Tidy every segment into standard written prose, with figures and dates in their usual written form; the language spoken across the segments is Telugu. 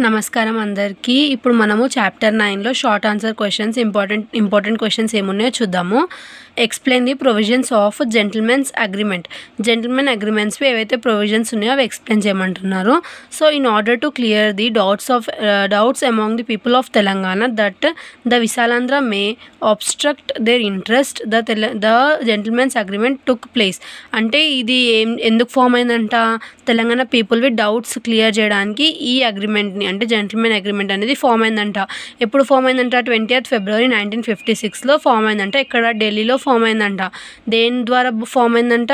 నమస్కారం అందరికీ. ఇప్పుడు మనము చాప్టర్ 9లో short answer questions important questions ఏమున్నాయో చూద్దాము. Explain the provisions of gentlemen's agreement. Gentlemen అగ్రిమెంట్స్వి ఏవైతే ప్రొవిజన్స్ ఉన్నాయో అవి ఎక్స్ప్లెయిన్ చేయమంటున్నారు. So in order to clear the doubts among the people of Telangana that the Vishalandhra may obstruct their interest, the gentleman's agreement took place. అంటే ఇది ఎందుకు ఫామ్ అయిందంట, తెలంగాణ పీపుల్వి డౌట్స్ క్లియర్ చేయడానికి ఈ అగ్రిమెంట్ని అంటే జెంటిల్మెన్ అగ్రిమెంట్ అనేది ఫామ్ అయిందంట. ఎప్పుడు ఫామ్ అయిందంట? 20th February 1956లో ఫామ్ అయిందంట. ఇక్కడ ఢిల్లీలో ఫామ్ అయిందంట. దేని ద్వారా ఫామ్ అయిందంట?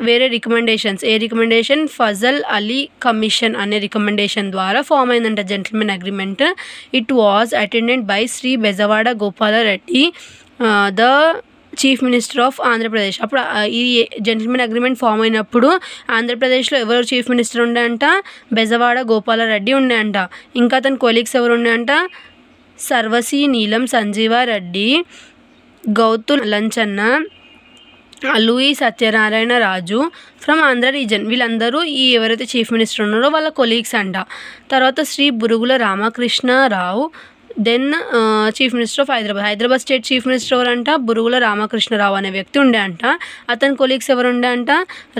వేరే రికమెండేషన్స్. ఏ రికమెండేషన్? ఫజల్ అలీ కమిషన్ అనే రికమెండేషన్ ద్వారా ఫామ్ అయిందంట gentlemen agreement. It was attended by Shri Bezawada Gopala Reddy, the chief minister of Andhra Pradesh. అప్పుడు ఈ జెంటిల్మెన్ అగ్రిమెంట్ ఫామ్ అయినప్పుడు ఆంధ్రప్రదేశ్లో ఎవరు చీఫ్ మినిస్టర్ ఉండే అంట? బెజవాడ గోపాలరెడ్డి ఉండే అంట. ఇంకా అతని కొలీగ్స్ ఎవరు ఉండే అంట? సర్వసి నీలం సంజీవారెడ్డి, గౌతు లంచన్న, లూయి సత్యనారాయణ రాజు ఫ్రమ్ ఆంధ్ర రీజన్. వీళ్ళందరూ ఈ ఎవరైతే చీఫ్ మినిస్టర్ ఉన్నారో వాళ్ళ కొలీగ్స్ అంట. తర్వాత Shri Burugula Ramakrishna Rao, then chief minister of Hyderabad state chief minister ఎవరంట? బురుగుల రామకృష్ణరావు అనే వ్యక్తి ఉండే అంట. అతని కొలీగ్స్ ఎవరు ఉండే అంట?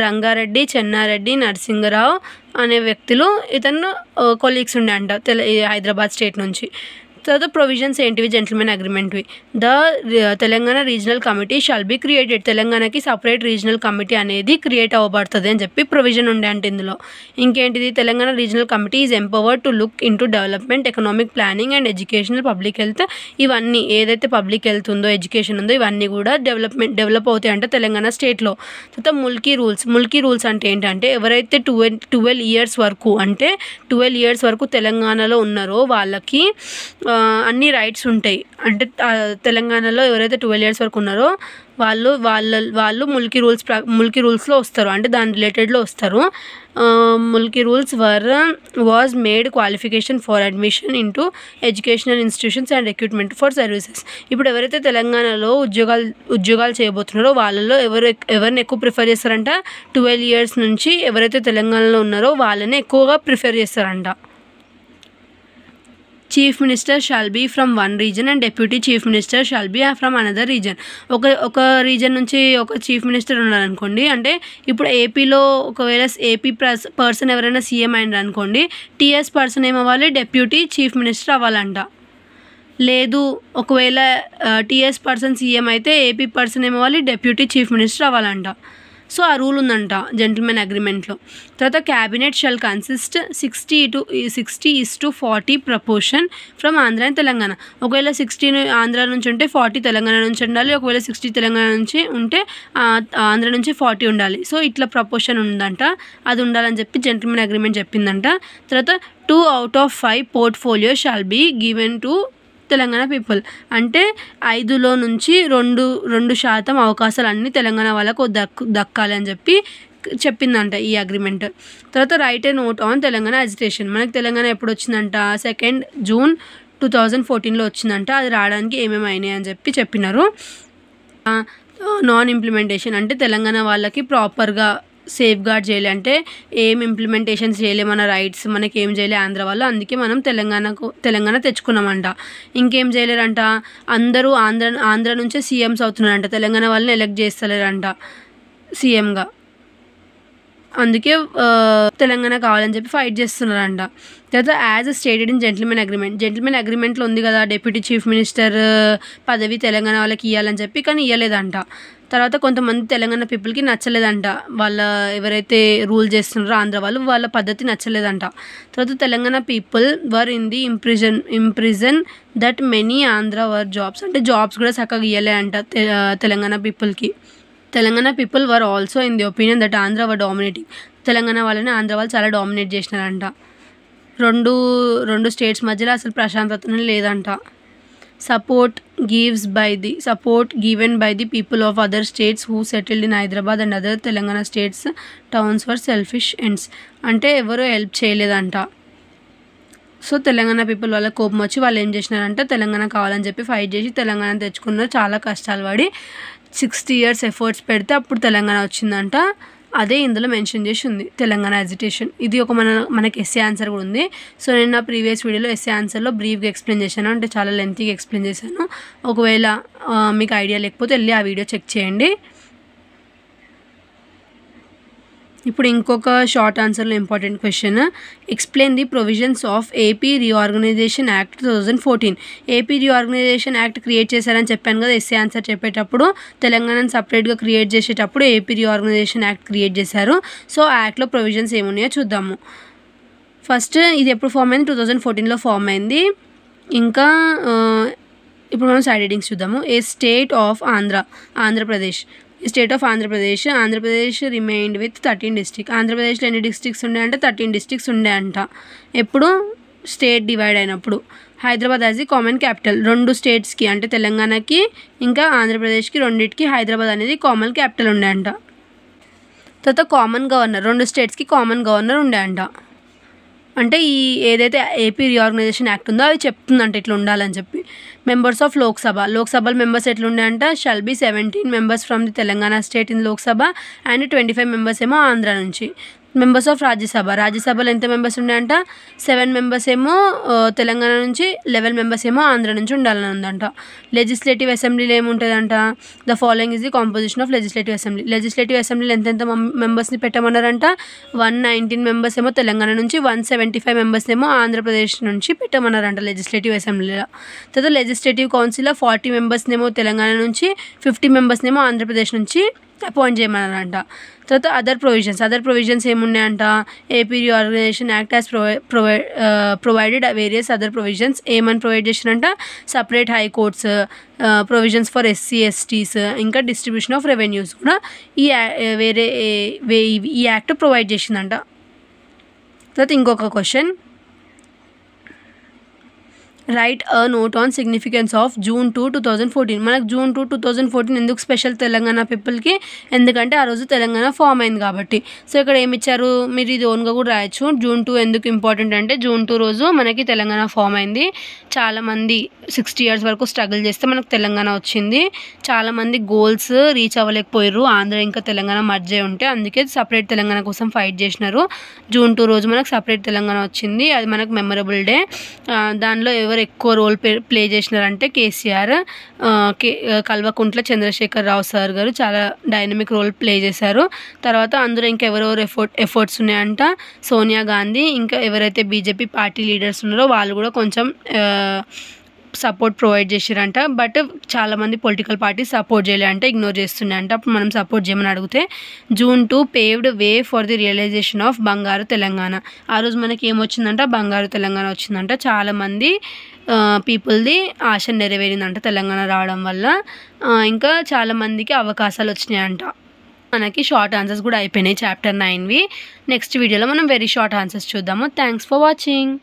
రంగారెడ్డి, చెన్నారెడ్డి, నరసింగరావు అనే వ్యక్తులు ఇతను కొలీగ్స్ ఉండే అంట హైదరాబాద్ స్టేట్ నుంచి. తర్వాత ప్రొవిజన్స్ ఏంటివి జెంటిల్మెన్ అగ్రిమెంట్వి? The Telangana regional committee shall be created. తెలంగాణకి సపరేట్ రీజనల్ కమిటీ అనేది క్రియేట్ అవ్వబడుతుంది అని చెప్పి ప్రొవిజన్ ఉండే అంటే ఇందులో. ఇంకేంటిది? Telangana regional committee is empowered to look into development, economic planning and educational, public health. ఇవన్నీ ఏదైతే పబ్లిక్ హెల్త్ ఉందో, ఎడ్యుకేషన్ ఉందో ఇవన్నీ కూడా డెవలప్ అవుతాయి అంటే తెలంగాణ స్టేట్లో. తర్వాత ముల్కీ రూల్స్ అంటే ఏంటంటే ఎవరైతే 12 years వరకు అంటే 12 years వరకు తెలంగాణలో ఉన్నారో వాళ్ళకి అన్ని రైట్స్ ఉంటాయి. అంటే తెలంగాణలో ఎవరైతే 12 years వరకు ఉన్నారో వాళ్ళు ముల్కీ రూల్స్లో వస్తారు, అంటే దాని రిలేటెడ్లో వస్తారు. Mulki rules was made qualification for admission into educational institutions and recruitment for services. ఇప్పుడు ఎవరైతే తెలంగాణలో ఉద్యోగాలు చేయబోతున్నారో వాళ్ళలో ఎవరిని ఎక్కువ ప్రిఫర్ చేస్తారంట? 12 years నుంచి ఎవరైతే తెలంగాణలో ఉన్నారో వాళ్ళని ఎక్కువగా ప్రిఫర్ చేస్తారంట. Chief minister shall be from one region and deputy chief minister shall be from another region. ఒక రీజన్ నుంచి ఒక చీఫ్ మినిస్టర్ ఉన్నారనుకోండి, అంటే ఇప్పుడు ఏపీలో ఒకవేళ ఏపీ పర్సన్ ఎవరైనా సీఎం అయినారు అనుకోండి, టీఎస్ పర్సన్ ఏమవ్వాలి? డెప్యూటీ చీఫ్ మినిస్టర్ అవ్వాలంట. లేదు ఒకవేళ టీఎస్ పర్సన్ సీఎం అయితే ఏపీ పర్సన్ ఏమవ్వాలి? డెప్యూటీ చీఫ్ మినిస్టర్ అవ్వాలంట. సో ఆ రూల్ ఉందంట జెంటిల్మెన్ అగ్రిమెంట్లో. తర్వాత cabinet shall consist 60:40 proportion from Andhra and Telangana. ఒకవేళ 60 ఆంధ్ర నుంచి ఉంటే 40 తెలంగాణ నుంచి ఉండాలి. ఒకవేళ 60 తెలంగాణ నుంచి ఉంటే ఆంధ్ర నుంచి 40 ఉండాలి. సో ఇట్లా ప్రపోర్షన్ ఉందంట, అది ఉండాలని చెప్పి జెంటిల్మెన్ అగ్రిమెంట్ చెప్పిందంట. తర్వాత 2 out of 5 portfolio shall be given to Telangana people. అంటే 5లో నుంచి 2% అవకాశాలు అన్నీ తెలంగాణ వాళ్ళకు దక్కాలి అని చెప్పి చెప్పిందంట ఈ అగ్రిమెంట్. తర్వాత right a note on Telangana agitation. మనకి తెలంగాణ ఎప్పుడు వచ్చిందంట? 2 June 2014లో వచ్చిందంట. అది రావడానికి ఏమేమి అయినాయి అని చెప్పి చెప్పినారు. నాన్ ఇంప్లిమెంటేషన్ అంటే తెలంగాణ వాళ్ళకి ప్రాపర్గా సేఫ్ గార్డ్ చేయాలి, అంటే ఏం ఇంప్లిమెంటేషన్స్ చేయలే మన రైట్స్, మనకి ఏం చేయలే ఆంధ్ర వాళ్ళు, అందుకే మనం తెలంగాణ తెచ్చుకున్నామంట. ఇంకేం చేయలేరంట? అందరూ ఆంధ్ర నుంచే సీఎంస్ అవుతున్నారంట, తెలంగాణ వాళ్ళని ఎలక్ట్ చేస్తలేరంట సీఎంగా, అందుకే తెలంగాణ కావాలని చెప్పి ఫైట్ చేస్తున్నారంట. తర్వాత యాజ్ స్టేటెడ్ ఇన్ జెంటిల్మెన్ అగ్రిమెంట్లో ఉంది కదా డెప్యూటీ చీఫ్ మినిస్టర్ పదవి తెలంగాణ వాళ్ళకి ఇవ్వాలని చెప్పి, కానీ ఇవ్వలేదంట. తర్వాత కొంతమంది తెలంగాణ పీపుల్కి నచ్చలేదంట, వాళ్ళ ఎవరైతే రూల్ చేస్తున్నారో ఆంధ్ర వాళ్ళు, వాళ్ళ పద్ధతి నచ్చలేదంట. తర్వాత Telangana people were in the imprison that many Andhra were jobs. అంటే జాబ్స్ కూడా చక్కగా ఇవ్వలే అంట తెలంగాణ పీపుల్కి. Telangana people were also in the opinion that Andhra were dominating. Telangana వాళ్ళని ఆంధ్ర వాళ్ళు చాలా డామినేట్ చేసినారంట. రెండు స్టేట్స్ మధ్యలో అసలు ప్రశాంతతనే లేదంట. Support given by the people of other states who settled in Hyderabad and other Telangana states towns for selfish ends. అంటే ఎవరు హెల్ప్ చేయలేదంట. సో తెలంగాణ పీపుల్ వాళ్ళ కోపం వచ్చి వాళ్ళు ఏం చేసినారంటే తెలంగాణ కావాలని చెప్పి ఫైట్ చేసి తెలంగాణ తెచ్చుకున్నారు. చాలా కష్టాలు పడి 60 years ఎఫర్ట్స్ పెడితే అప్పుడు తెలంగాణ వచ్చిందంట. అదే ఇందులో మెన్షన్ చేసి ఉంది, తెలంగాణ అజిటేషన్. ఇది ఒక మనకి ఎస్ఏ ఆన్సర్ కూడా ఉంది. సో నేను నా ప్రీవియస్ వీడియోలో ఎస్ఏ ఆన్సర్లో బ్రీఫ్గా ఎక్స్ప్లెయిన్ చేశాను, అంటే చాలా లెంతీగా ఎక్స్ప్లెయిన్ చేశాను. ఒకవేళ మీకు ఐడియా లేకపోతే వెళ్ళి ఆ వీడియో చెక్ చేయండి. ఇప్పుడు ఇంకొక షార్ట్ ఆన్సర్లో important question, explain the provisions of AP reorganisation act 2014. AP reorganisation act create చేశారని చెప్పాను కదా ఎస్ఏ ఆన్సర్ చెప్పేటప్పుడు. తెలంగాణను సపరేట్గా క్రియేట్ చేసేటప్పుడు ఏపీ రీఆర్గనైజేషన్ యాక్ట్ క్రియేట్ చేశారు. సో ఆ యాక్ట్లో ప్రొవిజన్స్ ఏమున్నాయో చూద్దాము. ఫస్ట్ ఇది ఎప్పుడు ఫామ్ అయింది? 2014లో ఫామ్ అయింది. ఇంకా ఇప్పుడు మనం సైడ్ హెడ్డింగ్స్ చూద్దాము. A state of Andhra Pradesh. State of Andhra Pradesh remained with 13 district. ఆంధ్రప్రదేశ్లో ఎన్ని డిస్ట్రిక్ట్స్ ఉన్నాయంటే 13 డిస్ట్రిక్ట్స్ ఉన్నాయంట. ఎప్పుడు? స్టేట్ డివైడ్ అయినప్పుడు. Hyderabad as the common capital. 2 స్టేట్స్కి అంటే తెలంగాణకి ఇంకా ఆంధ్రప్రదేశ్కి రెండింటికి హైదరాబాద్ అనేది కామన్ క్యాపిటల్ ఉండే అంట. తర్వాత కామన్ గవర్నర్, 2 స్టేట్స్కి కామన్ గవర్నర్ ఉండే అంట. అంటే ఈ ఏదైతే ఏపీ రీఆర్గనైజేషన్ యాక్ట్ ఉందో అది చెప్తుందంట ఇట్లా ఉండాలని చెప్పి. మెంబర్స్ ఆఫ్ లోక్సభ మెంబర్స్ ఎట్లుండే అంట, shall be 17 members from the Telangana state in Lok Sabha and 25 members ఏమో ఆంధ్ర నుంచి. మెంబర్స్ ఆఫ్ రాజ్యసభలో ఎంత మెంబర్స్ ఉండే అంట, 7 మెంబర్స్ ఏమో తెలంగాణ నుంచి, 11 మెంబర్స్ ఏమో ఆంధ్ర నుంచి ఉండాలని ఉందంట. లెజిస్లేటివ్ అసెంబ్లీలో ఏముంటుందంట, the following is the composition of legislative అసెంబ్లీలో ఎంతెంత మెంబర్స్ని పెట్టమన్నారంట, 119 మెంబర్స్ ఏమో తెలంగాణ నుంచి, 175 మెంబర్స్ ఏమో ఆంధ్రప్రదేశ్ నుంచి పెట్టమన్నారంట లెజిస్లేటివ్ అసెంబ్లీలో. తర్వాత లెజిస్లేటివ్ కౌన్సిల్లో 40 మెంబర్స్నేమో తెలంగాణ నుంచి, 50 మెంబర్స్నేమో ఆంధ్రప్రదేశ్ నుంచి అపాయింట్ చేయమన్నారంట. తర్వాత అదర్ ప్రొవిజన్స్ ఏమున్నాయంట, AP reorganisation act has provided various other provisions. ఏమని ప్రొవైడ్ చేసినంట, separate high courts, provisions for SC STs, ఇంకా డిస్ట్రిబ్యూషన్ ఆఫ్ రెవెన్యూస్ కూడా ఈ యాక్ట్ ప్రొవైడ్ చేసిందంట. తర్వాత ఇంకొక question, write a note on significance of June 2, 2014. మనకు June 2, 2014 ఎందుకు స్పెషల్ తెలంగాణ పీపుల్కి, ఎందుకంటే ఆ రోజు తెలంగాణ ఫామ్ అయింది కాబట్టి. సో ఇక్కడ ఏమి ఇచ్చారు, మీరు ఇది ఓన్గా కూడా రాయొచ్చు. June 2 ఎందుకు ఇంపార్టెంట్ అంటే, June 2 రోజు మనకి తెలంగాణ ఫామ్ అయింది. చాలామంది 60 years వరకు స్ట్రగుల్ చేస్తే మనకు తెలంగాణ వచ్చింది. చాలామంది గోల్స్ రీచ్ అవ్వలేకపోయారు, ఆంధ్ర ఇంకా తెలంగాణ మర్జ్ అయి ఉంటే, అందుకే సపరేట్ తెలంగాణ కోసం ఫైట్ చేసినారు. June 2 రోజు మనకు సపరేట్ తెలంగాణ వచ్చింది, అది మనకు మెమరబుల్ డే. దానిలో ఎవరు ఎక్కువ రోల్ ప్లే చేసినారంటే కేసీఆర్, కల్వకుంట్ల చంద్రశేఖర్ రావు సార్ గారు చాలా డైనమిక్ రోల్ ప్లే చేశారు. తర్వాత అందులో ఇంకా ఎవరెవరు ఎఫర్ట్స్ ఉన్నాయంట, సోనియా గాంధీ, ఇంకా ఎవరైతే బీజేపీ పార్టీ లీడర్స్ ఉన్నారో వాళ్ళు కూడా కొంచెం సపోర్ట్ ప్రొవైడ్ చేసిరంట. బట్ చాలామంది పొలిటికల్ పార్టీస్ సపోర్ట్ చేయలేదంటే, ఇగ్నోర్ చేస్తున్నాయంట. అప్పుడు మనం సపోర్ట్ చేయమని అడిగితే, June 2 paved way for the realisation of బంగారు తెలంగాణ. ఆ రోజు మనకి ఏమొచ్చిందంట, బంగారు తెలంగాణ వచ్చిందంట. చాలామంది పీపుల్ది ఆశ నెరవేరిందంట తెలంగాణ రావడం వల్ల. ఇంకా చాలామందికి అవకాశాలు వచ్చినాయంట. మనకి షార్ట్ ఆన్సర్స్ కూడా అయిపోయినాయి చాప్టర్ 9వి. నెక్స్ట్ వీడియోలో మనం వెరీ షార్ట్ ఆన్సర్స్ చూద్దాము. Thanks for watching.